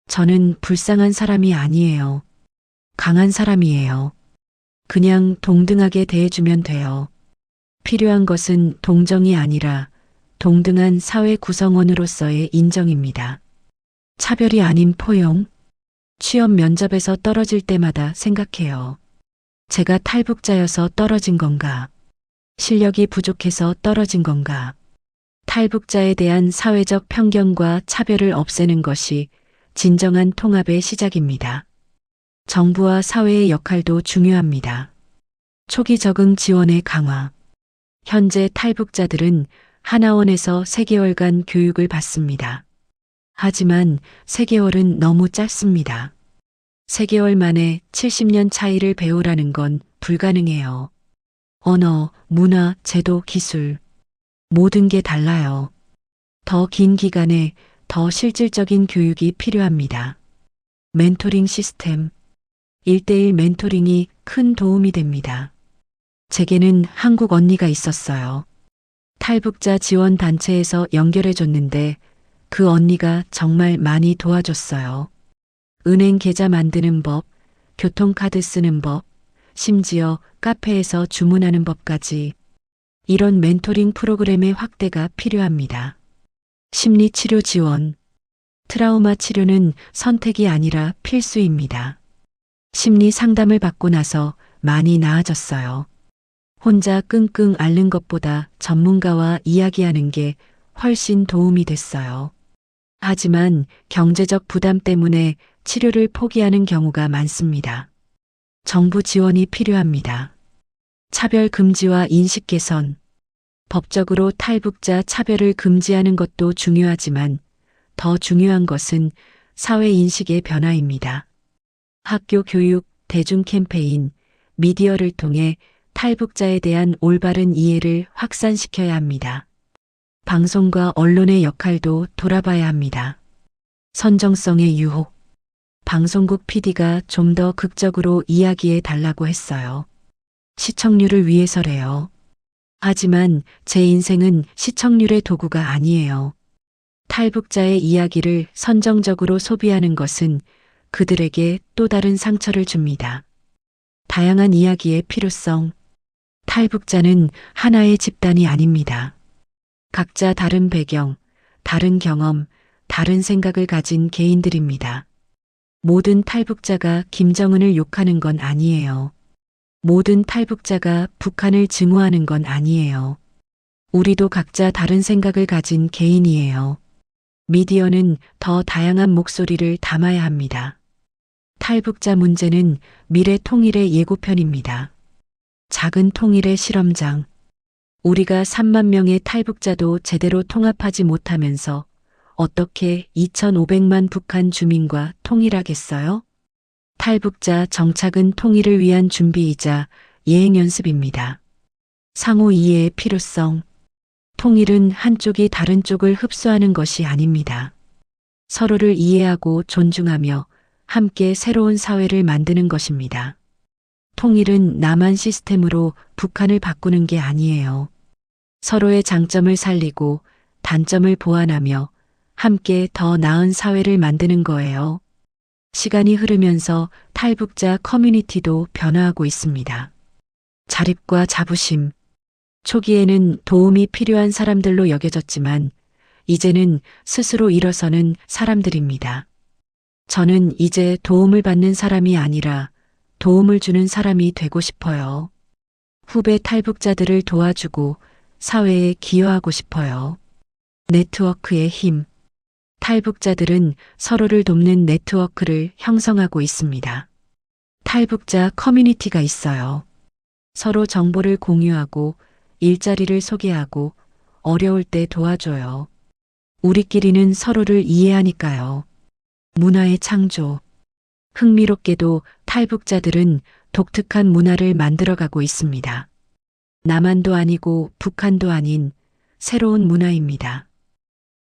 저는 불쌍한 사람이 아니에요. 강한 사람이에요. 그냥 동등하게 대해주면 돼요. 필요한 것은 동정이 아니라 동등한 사회 구성원으로서의 인정입니다. 차별이 아닌 포용. 취업 면접에서 떨어질 때마다 생각해요. 제가 탈북자여서 떨어진 건가? 실력이 부족해서 떨어진 건가? 탈북자에 대한 사회적 편견과 차별을 없애는 것이 진정한 통합의 시작입니다. 정부와 사회의 역할도 중요합니다. 초기 적응 지원의 강화. 현재 탈북자들은 하나원에서 3개월간 교육을 받습니다. 하지만 3개월은 너무 짧습니다. 3개월 만에 70년 차이를 배우라는 건 불가능해요. 언어, 문화, 제도, 기술. 모든 게 달라요. 더 긴 기간에 더 실질적인 교육이 필요합니다. 멘토링 시스템. 1대1 멘토링이 큰 도움이 됩니다. 제게는 한국 언니가 있었어요. 탈북자 지원 단체에서 연결해 줬는데 그 언니가 정말 많이 도와줬어요. 은행 계좌 만드는 법, 교통카드 쓰는 법, 심지어 카페에서 주문하는 법까지. 이런 멘토링 프로그램의 확대가 필요합니다. 심리치료 지원. 트라우마 치료는 선택이 아니라 필수입니다. 심리 상담을 받고 나서 많이 나아졌어요. 혼자 끙끙 앓는 것보다 전문가와 이야기하는 게 훨씬 도움이 됐어요. 하지만 경제적 부담 때문에 치료를 포기하는 경우가 많습니다. 정부 지원이 필요합니다. 차별 금지와 인식 개선. 법적으로 탈북자 차별을 금지하는 것도 중요하지만 더 중요한 것은 사회 인식의 변화입니다. 학교 교육, 대중 캠페인, 미디어를 통해 탈북자에 대한 올바른 이해를 확산시켜야 합니다. 방송과 언론의 역할도 돌아봐야 합니다. 선정성의 유혹. 방송국 PD가 좀 더 극적으로 이야기해 달라고 했어요. 시청률을 위해서래요. 하지만 제 인생은 시청률의 도구가 아니에요. 탈북자의 이야기를 선정적으로 소비하는 것은 그들에게 또 다른 상처를 줍니다. 다양한 이야기의 필요성. 탈북자는 하나의 집단이 아닙니다. 각자 다른 배경, 다른 경험, 다른 생각을 가진 개인들입니다. 모든 탈북자가 김정은을 욕하는 건 아니에요. 모든 탈북자가 북한을 증오하는 건 아니에요. 우리도 각자 다른 생각을 가진 개인이에요. 미디어는 더 다양한 목소리를 담아야 합니다. 탈북자 문제는 미래 통일의 예고편입니다. 작은 통일의 실험장. 우리가 3만 명의 탈북자도 제대로 통합하지 못하면서 어떻게 2,500만 북한 주민과 통일하겠어요? 탈북자 정착은 통일을 위한 준비이자 예행 연습입니다. 상호 이해의 필요성. 통일은 한쪽이 다른 쪽을 흡수하는 것이 아닙니다. 서로를 이해하고 존중하며 함께 새로운 사회를 만드는 것입니다. 통일은 남한 시스템으로 북한을 바꾸는 게 아니에요. 서로의 장점을 살리고 단점을 보완하며 함께 더 나은 사회를 만드는 거예요. 시간이 흐르면서 탈북자 커뮤니티도 변화하고 있습니다. 자립과 자부심. 초기에는 도움이 필요한 사람들로 여겨졌지만 이제는 스스로 일어서는 사람들입니다. 저는 이제 도움을 받는 사람이 아니라 도움을 주는 사람이 되고 싶어요. 후배 탈북자들을 도와주고 사회에 기여하고 싶어요. 네트워크의 힘. 탈북자들은 서로를 돕는 네트워크를 형성하고 있습니다. 탈북자 커뮤니티가 있어요. 서로 정보를 공유하고 일자리를 소개하고 어려울 때 도와줘요. 우리끼리는 서로를 이해하니까요. 문화의 창조. 흥미롭게도 탈북자들은 독특한 문화를 만들어가고 있습니다. 남한도 아니고 북한도 아닌 새로운 문화입니다.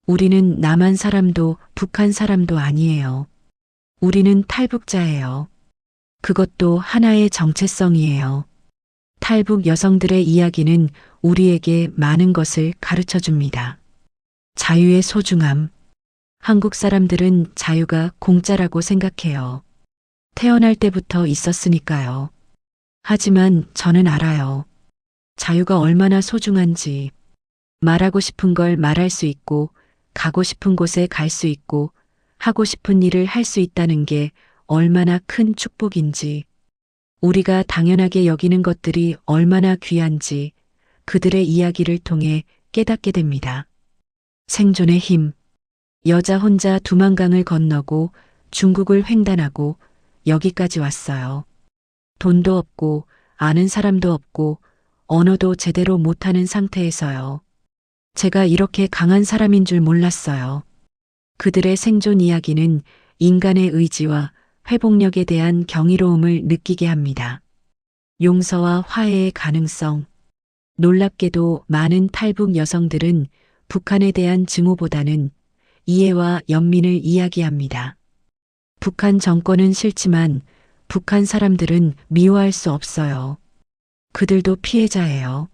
우리는 남한 사람도 북한 사람도 아니에요. 우리는 탈북자예요. 그것도 하나의 정체성이에요. 탈북 여성들의 이야기는 우리에게 많은 것을 가르쳐 줍니다. 자유의 소중함. 한국 사람들은 자유가 공짜라고 생각해요. 태어날 때부터 있었으니까요. 하지만 저는 알아요. 자유가 얼마나 소중한지. 말하고 싶은 걸 말할 수 있고, 가고 싶은 곳에 갈 수 있고, 하고 싶은 일을 할 수 있다는 게 얼마나 큰 축복인지, 우리가 당연하게 여기는 것들이 얼마나 귀한지 그들의 이야기를 통해 깨닫게 됩니다. 생존의 힘. 여자 혼자 두만강을 건너고 중국을 횡단하고 여기까지 왔어요. 돈도 없고 아는 사람도 없고 언어도 제대로 못하는 상태에서요. 제가 이렇게 강한 사람인 줄 몰랐어요. 그들의 생존 이야기는 인간의 의지와 회복력에 대한 경이로움을 느끼게 합니다. 용서와 화해의 가능성. 놀랍게도 많은 탈북 여성들은 북한에 대한 증오보다는 이해와 연민을 이야기합니다. 북한 정권은 싫지만 북한 사람들은 미워할 수 없어요. 그들도 피해자예요.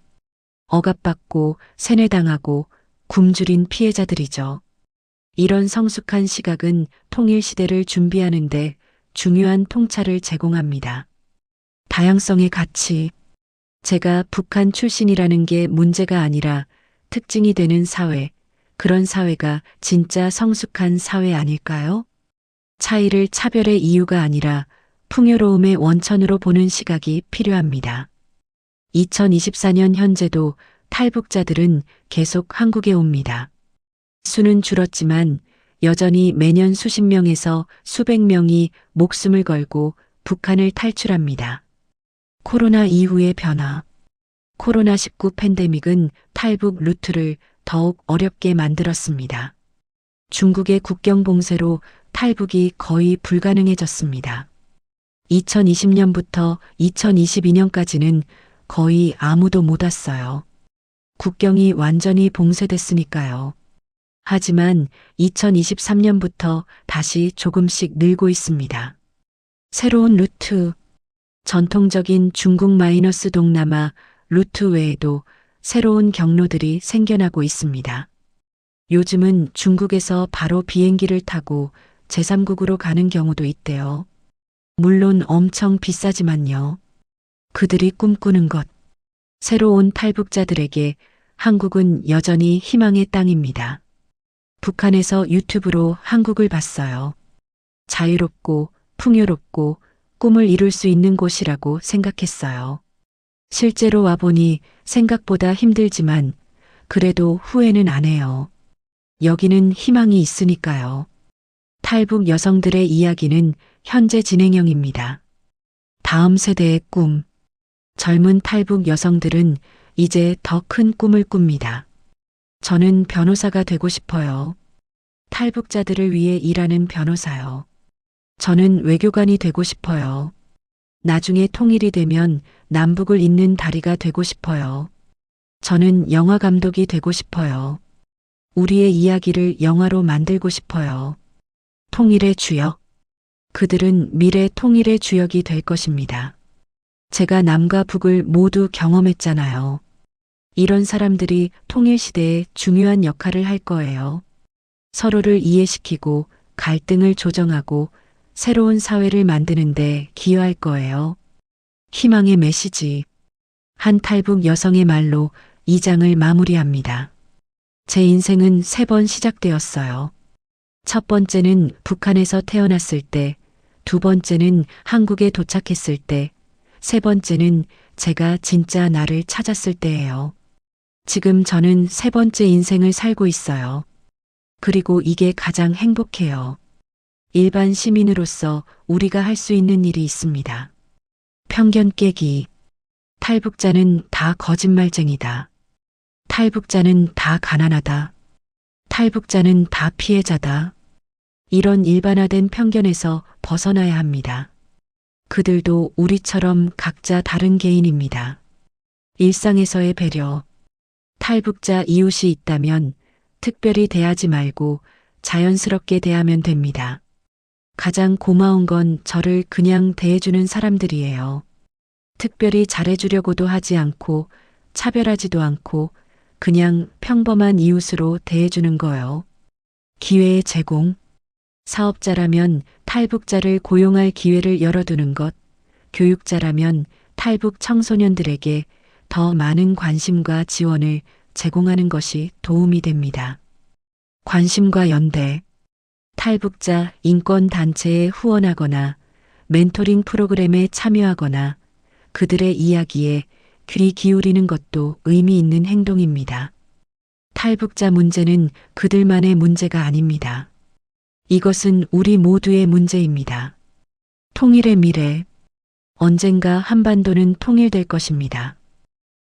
억압받고 세뇌당하고 굶주린 피해자들이죠. 이런 성숙한 시각은 통일 시대를 준비하는데 중요한 통찰을 제공합니다. 다양성의 가치. 제가 북한 출신이라는 게 문제가 아니라 특징이 되는 사회, 그런 사회가 진짜 성숙한 사회 아닐까요? 차이를 차별의 이유가 아니라 풍요로움의 원천으로 보는 시각이 필요합니다. 2024년 현재도 탈북자들은 계속 한국에 옵니다. 수는 줄었지만 여전히 매년 수십 명에서 수백 명이 목숨을 걸고 북한을 탈출합니다. 코로나 이후의 변화. 코로나19 팬데믹은 탈북 루트를 더욱 어렵게 만들었습니다. 중국의 국경 봉쇄로 탈북이 거의 불가능해졌습니다. 2020년부터 2022년까지는 거의 아무도 못 왔어요. 국경이 완전히 봉쇄됐으니까요. 하지만 2023년부터 다시 조금씩 늘고 있습니다. 새로운 루트. 전통적인 중국 마이너스 동남아 루트 외에도 새로운 경로들이 생겨나고 있습니다. 요즘은 중국에서 바로 비행기를 타고 제3국으로 가는 경우도 있대요. 물론 엄청 비싸지만요. 그들이 꿈꾸는 것. 새로운 탈북자들에게 한국은 여전히 희망의 땅입니다. 북한에서 유튜브로 한국을 봤어요. 자유롭고 풍요롭고 꿈을 이룰 수 있는 곳이라고 생각했어요. 실제로 와보니 생각보다 힘들지만 그래도 후회는 안 해요. 여기는 희망이 있으니까요. 탈북 여성들의 이야기는 현재 진행형입니다. 다음 세대의 꿈. 젊은 탈북 여성들은 이제 더 큰 꿈을 꿉니다. 저는 변호사가 되고 싶어요. 탈북자들을 위해 일하는 변호사요. 저는 외교관이 되고 싶어요. 나중에 통일이 되면 남북을 잇는 다리가 되고 싶어요. 저는 영화 감독이 되고 싶어요. 우리의 이야기를 영화로 만들고 싶어요. 통일의 주역. 그들은 미래 통일의 주역이 될 것입니다. 제가 남과 북을 모두 경험했잖아요. 이런 사람들이 통일 시대에 중요한 역할을 할 거예요. 서로를 이해시키고 갈등을 조정하고 새로운 사회를 만드는데 기여할 거예요. 희망의 메시지. 한 탈북 여성의 말로 이 장을 마무리합니다. 제 인생은 3번 시작되었어요. 첫 번째는 북한에서 태어났을 때, 두 번째는 한국에 도착했을 때, 세 번째는 제가 진짜 나를 찾았을 때예요. 지금 저는 3번째 인생을 살고 있어요. 그리고 이게 가장 행복해요. 일반 시민으로서 우리가 할 수 있는 일이 있습니다. 편견 깨기. 탈북자는 다 거짓말쟁이다. 탈북자는 다 가난하다. 탈북자는 다 피해자다. 이런 일반화된 편견에서 벗어나야 합니다. 그들도 우리처럼 각자 다른 개인입니다. 일상에서의 배려. 탈북자 이웃이 있다면 특별히 대하지 말고 자연스럽게 대하면 됩니다. 가장 고마운 건 저를 그냥 대해주는 사람들이에요. 특별히 잘해주려고도 하지 않고 차별하지도 않고 그냥 평범한 이웃으로 대해주는 거요. 기회의 제공. 사업자라면 탈북자를 고용할 기회를 열어두는 것, 교육자라면 탈북 청소년들에게 더 많은 관심과 지원을 제공하는 것이 도움이 됩니다. 관심과 연대. 탈북자 인권단체에 후원하거나 멘토링 프로그램에 참여하거나 그들의 이야기에 귀 기울이는 것도 의미 있는 행동입니다. 탈북자 문제는 그들만의 문제가 아닙니다. 이것은 우리 모두의 문제입니다. 통일의 미래. 언젠가 한반도는 통일될 것입니다.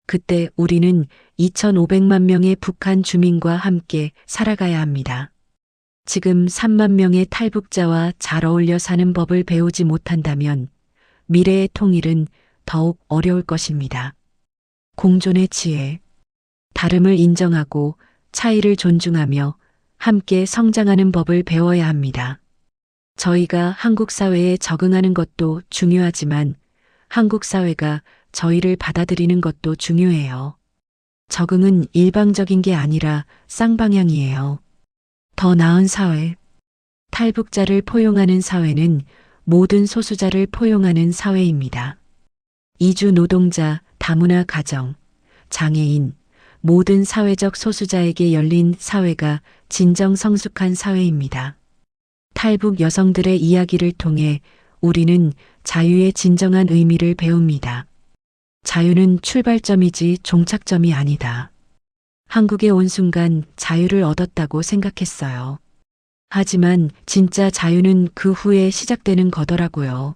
그때 우리는 2,500만 명의 북한 주민과 함께 살아가야 합니다. 지금 3만 명의 탈북자와 잘 어울려 사는 법을 배우지 못한다면 미래의 통일은 더욱 어려울 것입니다. 공존의 지혜. 다름을 인정하고 차이를 존중하며 함께 성장하는 법을 배워야 합니다. 저희가 한국 사회에 적응하는 것도 중요하지만 한국 사회가 저희를 받아들이는 것도 중요해요. 적응은 일방적인 게 아니라 쌍방향이에요. 더 나은 사회. 탈북자를 포용하는 사회는 모든 소수자를 포용하는 사회입니다. 이주 노동자, 다문화 가정, 장애인, 모든 사회적 소수자에게 열린 사회가 진정 성숙한 사회입니다. 탈북 여성들의 이야기를 통해 우리는 자유의 진정한 의미를 배웁니다. 자유는 출발점이지 종착점이 아니다. 한국에 온 순간 자유를 얻었다고 생각했어요. 하지만 진짜 자유는 그 후에 시작되는 거더라고요.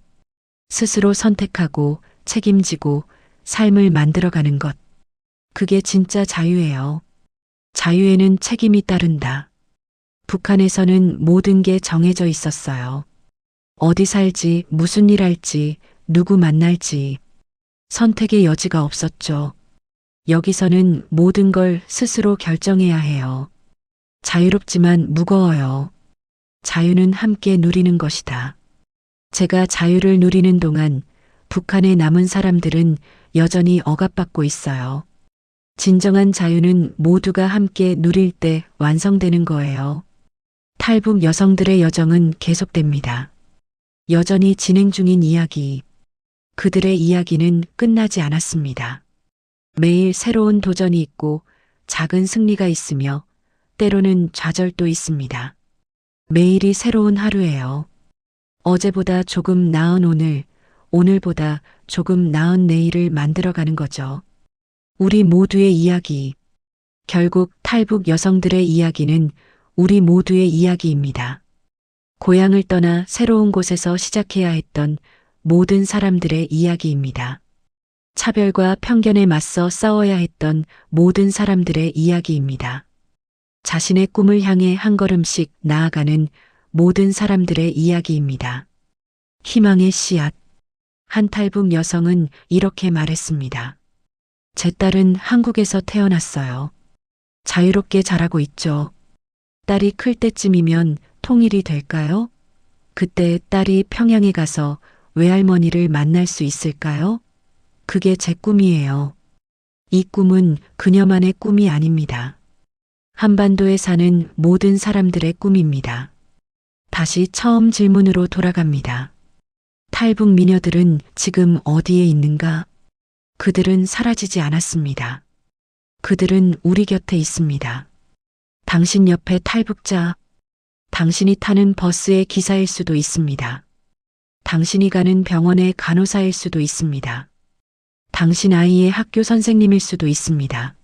스스로 선택하고 책임지고 삶을 만들어가는 것. 그게 진짜 자유예요. 자유에는 책임이 따른다. 북한에서는 모든 게 정해져 있었어요. 어디 살지, 무슨 일 할지, 누구 만날지. 선택의 여지가 없었죠. 여기서는 모든 걸 스스로 결정해야 해요. 자유롭지만 무거워요. 자유는 함께 누리는 것이다. 제가 자유를 누리는 동안 북한에 남은 사람들은 여전히 억압받고 있어요. 진정한 자유는 모두가 함께 누릴 때 완성되는 거예요. 탈북 여성들의 여정은 계속됩니다. 여전히 진행 중인 이야기. 그들의 이야기는 끝나지 않았습니다. 매일 새로운 도전이 있고 작은 승리가 있으며 때로는 좌절도 있습니다. 매일이 새로운 하루예요. 어제보다 조금 나은 오늘, 오늘보다 조금 나은 내일을 만들어가는 거죠. 우리 모두의 이야기. 결국 탈북 여성들의 이야기는 우리 모두의 이야기입니다. 고향을 떠나 새로운 곳에서 시작해야 했던 모든 사람들의 이야기입니다. 차별과 편견에 맞서 싸워야 했던 모든 사람들의 이야기입니다. 자신의 꿈을 향해 한 걸음씩 나아가는 모든 사람들의 이야기입니다. 희망의 씨앗. 한 탈북 여성은 이렇게 말했습니다. 제 딸은 한국에서 태어났어요. 자유롭게 자라고 있죠. 딸이 클 때쯤이면 통일이 될까요? 그때 딸이 평양에 가서 외할머니를 만날 수 있을까요? 그게 제 꿈이에요. 이 꿈은 그녀만의 꿈이 아닙니다. 한반도에 사는 모든 사람들의 꿈입니다. 다시 처음 질문으로 돌아갑니다. 탈북 미녀들은 지금 어디에 있는가? 그들은 사라지지 않았습니다. 그들은 우리 곁에 있습니다. 당신 옆에 탈북자, 당신이 타는 버스의 기사일 수도 있습니다. 당신이 가는 병원의 간호사일 수도 있습니다. 당신 아이의 학교 선생님일 수도 있습니다.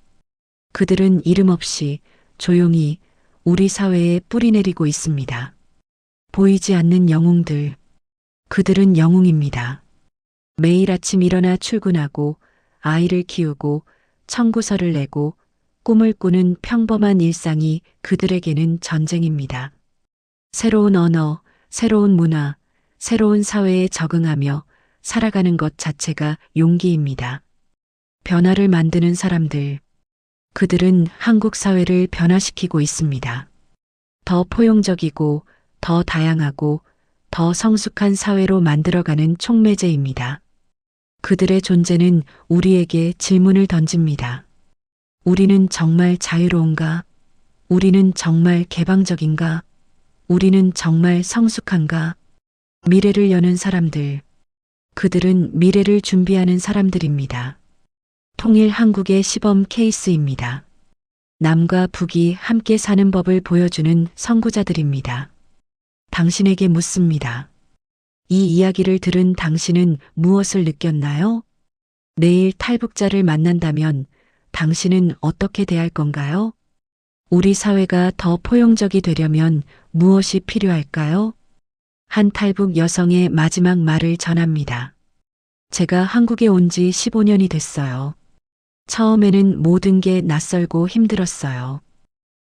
그들은 이름 없이 조용히 우리 사회에 뿌리 내리고 있습니다. 보이지 않는 영웅들. 그들은 영웅입니다. 매일 아침 일어나 출근하고 아이를 키우고 청구서를 내고 꿈을 꾸는 평범한 일상이 그들에게는 전쟁입니다. 새로운 언어, 새로운 문화, 새로운 사회에 적응하며 살아가는 것 자체가 용기입니다. 변화를 만드는 사람들. 그들은 한국 사회를 변화시키고 있습니다. 더 포용적이고 더 다양하고 더 성숙한 사회로 만들어가는 촉매제입니다. 그들의 존재는 우리에게 질문을 던집니다. 우리는 정말 자유로운가? 우리는 정말 개방적인가? 우리는 정말 성숙한가? 미래를 여는 사람들. 그들은 미래를 준비하는 사람들입니다. 통일 한국의 시범 케이스입니다. 남과 북이 함께 사는 법을 보여주는 선구자들입니다. 당신에게 묻습니다. 이 이야기를 들은 당신은 무엇을 느꼈나요? 내일 탈북자를 만난다면 당신은 어떻게 대할 건가요? 우리 사회가 더 포용적이 되려면 무엇이 필요할까요? 한 탈북 여성의 마지막 말을 전합니다. 제가 한국에 온 지 15년이 됐어요. 처음에는 모든 게 낯설고 힘들었어요.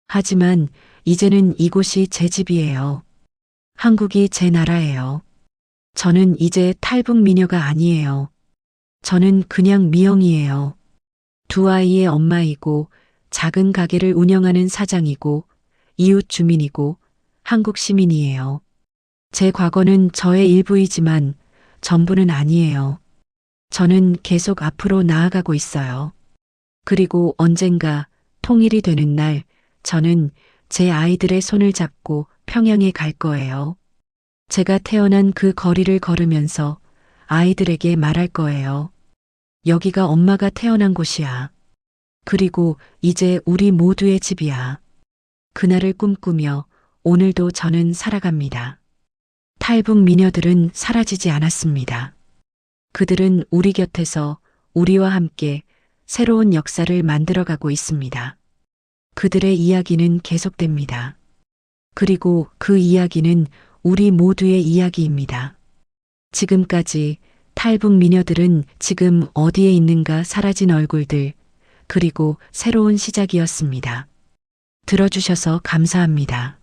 하지만 이제는 이곳이 제 집이에요. 한국이 제 나라예요. 저는 이제 탈북 미녀가 아니에요. 저는 그냥 미영이에요. 두 아이의 엄마이고 작은 가게를 운영하는 사장이고 이웃 주민이고 한국 시민이에요. 제 과거는 저의 일부이지만 전부는 아니에요. 저는 계속 앞으로 나아가고 있어요. 그리고 언젠가 통일이 되는 날 저는 제 아이들의 손을 잡고 평양에 갈 거예요. 제가 태어난 그 거리를 걸으면서 아이들에게 말할 거예요. 여기가 엄마가 태어난 곳이야. 그리고 이제 우리 모두의 집이야. 그날을 꿈꾸며 오늘도 저는 살아갑니다. 탈북 미녀들은 사라지지 않았습니다. 그들은 우리 곁에서 우리와 함께 새로운 역사를 만들어가고 있습니다. 그들의 이야기는 계속됩니다. 그리고 그 이야기는 우리 모두의 이야기입니다. 지금까지 탈북 미녀들은 지금 어디에 있는가 사라진 얼굴들, 그리고 새로운 시작이었습니다. 들어주셔서 감사합니다.